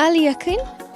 alle yakhni।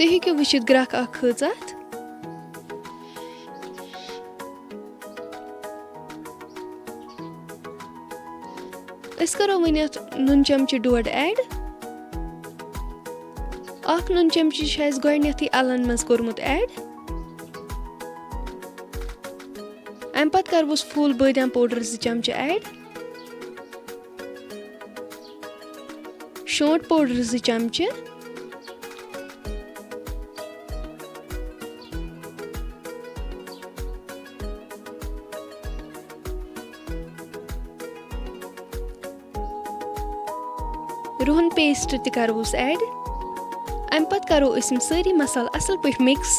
تُہۍ ہیٚکِو وٕچھِتھ گرٛکھ اَکھ کھٔژ اَتھ. أسۍ کَرو وۄنۍ اَتھ نُن چمچہِ 1.5 ایڈ. اَکھ نُن چمچہِ چھُ اَسہِ گۄڈٕنٮ۪تھٕے اَلن منٛز کوٚرمُت ایڈ. اَمہِ پَتہٕ کَرہوس فُل بٲدیان پوڈر 2 چمچہٕ ایڈ. شونٛٹھ پوڈر 2 چمچہٕ. رُہن پیسٹ تہِ کَرہوس ایڈ. اَمہِ پَتہٕ کَرو أسۍ یِم سٲری مصالہٕ اَصٕل پٲٹھۍ مِکٕس.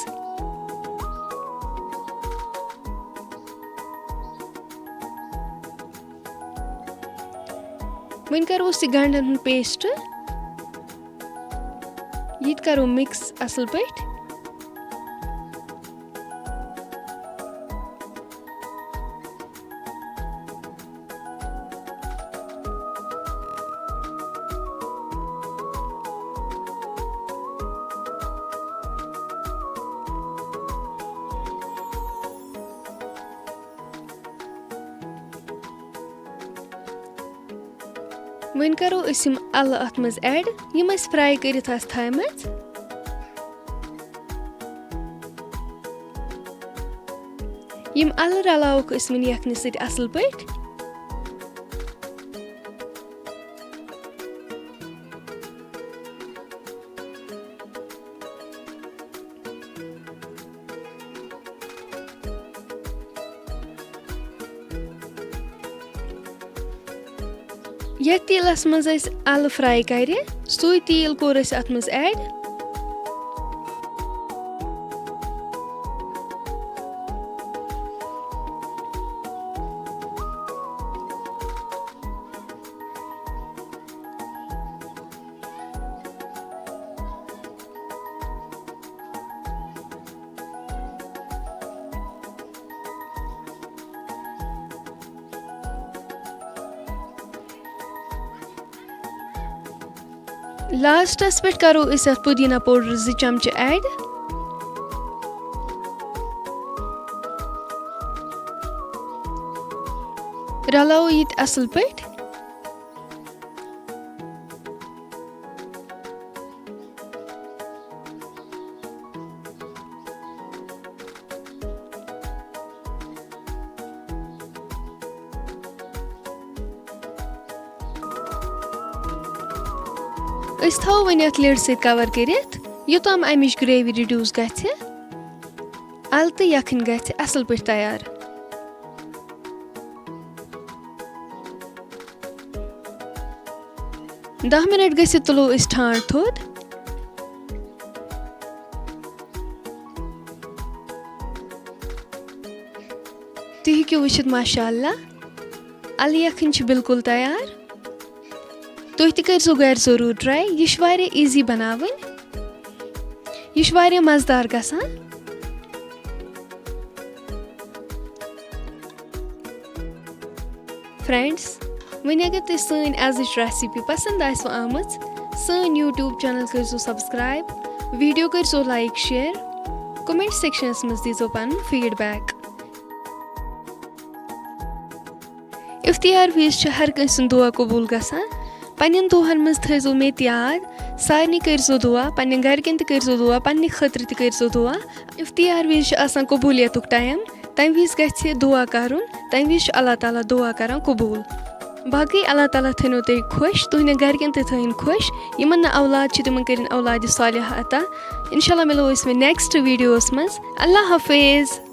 وۄنۍ کَرہوس یہِ گنٛڈن ہُنٛد پیسٹ. یہِ تہِ کَرو مِکٕس اَصٕل پٲٹھۍ. وۄنۍ کَرو أسۍ یِم اَلہٕ اَتھ منٛز ایڈ یِم اَسہِ فرٛاے کٔرِتھ آسہٕ تھایمَژٕ. یِم اَلہٕ رَلاووکھ أسۍ وۄنۍ یَکھنہِ سۭتۍ اَصٕل پٲٹھۍ. یَتھ تیٖلَس منٛز اَسہِ اَلہٕ فرٛاے کَرِ سُے تیٖل کوٚر اَسہِ اَتھ منٛز ایڈ. لاسٹَس پٮ۪ٹھ کَرو أسۍ اَتھ پُدیٖنا پوڈر 2 چمچہٕ ایڈ. رَلاوو یہِ تہِ اَصٕل پٲٹھۍ. أسۍ تھاوو وۄنۍ اَتھ لِڈ سۭتۍ کَور کٔرِتھ یوٚتام اَمِچ گرٛیوی رِڈیوٗس گژھِ. اَلہٕ تہٕ یَکھٕنۍ گژھِ اَصٕل پٲٹھۍ تیار. دَہ مِنٹ گٔژھِتھ تُلو أسۍ ٹھانٛڈ تھوٚد. تُہۍ ہیٚکِو وٕچھِتھ ماشاء اللہ اَلہٕ یَکھٕنۍ چھِ بِلکُل تیار. تُہۍ تہِ کٔرۍزیو گَرِ ضروٗر ٹرٛاے. یہِ چھِ واریاہ ایٖزی بَناوٕنۍ. یہِ چھُ واریاہ مَزٕدار گژھان. فرٛٮ۪نٛڈٕس وۄنۍ اگر تۄہہِ سٲنۍ آزٕچ ریسِپی پَسنٛد آسِوٕ آمٕژ سٲنۍ یوٗٹیوٗب چَنَل کٔرۍزیو سَبسکرایب. ویٖڈیو کٔرۍزیو لایک شِیَر. کومٮ۪نٛٹ سٮ۪کشَنَس منٛز دیٖزیو پَنُن فیٖڈبیک. اِفتِیار وِز چھُ ہر کٲنٛسہِ سُنٛد دُعا قبوٗل گژھان. پنٛنٮ۪ن دۄہَن منٛز تھٲیزیو مےٚ تہِ یاد. سارنٕے کٔرۍزیو دُعا. پنٛنٮ۪ن گَرِکٮ۪ن تہِ کٔرۍزیو دُعا. پنٛنہِ خٲطرٕ تہِ کٔرۍزیو دُعا. اِفتِیار وِز چھُ آسان قبوٗلیتُک ٹایم. تَمہِ وِزِ گژھِ دُعا کَرُن. تَمہِ وِزِ چھُ اللہ تعالیٰ دُعا کَران قبوٗل. باقٕے اللہ تعالیٰ تھٲینو تُہۍ خۄش. تُہنٛدٮ۪ن گَرِکٮ۪ن تہِ تھٲیِن خۄش. یِمَن نہٕ اولاد چھِ تِمَن کٔرِنۍ اولادِ صالحہ عطا. اِنشاء اللہ مِلو أسۍ وۄنۍ نٮ۪کسٹ ویٖڈیوَس منٛز. اللہ حافظ.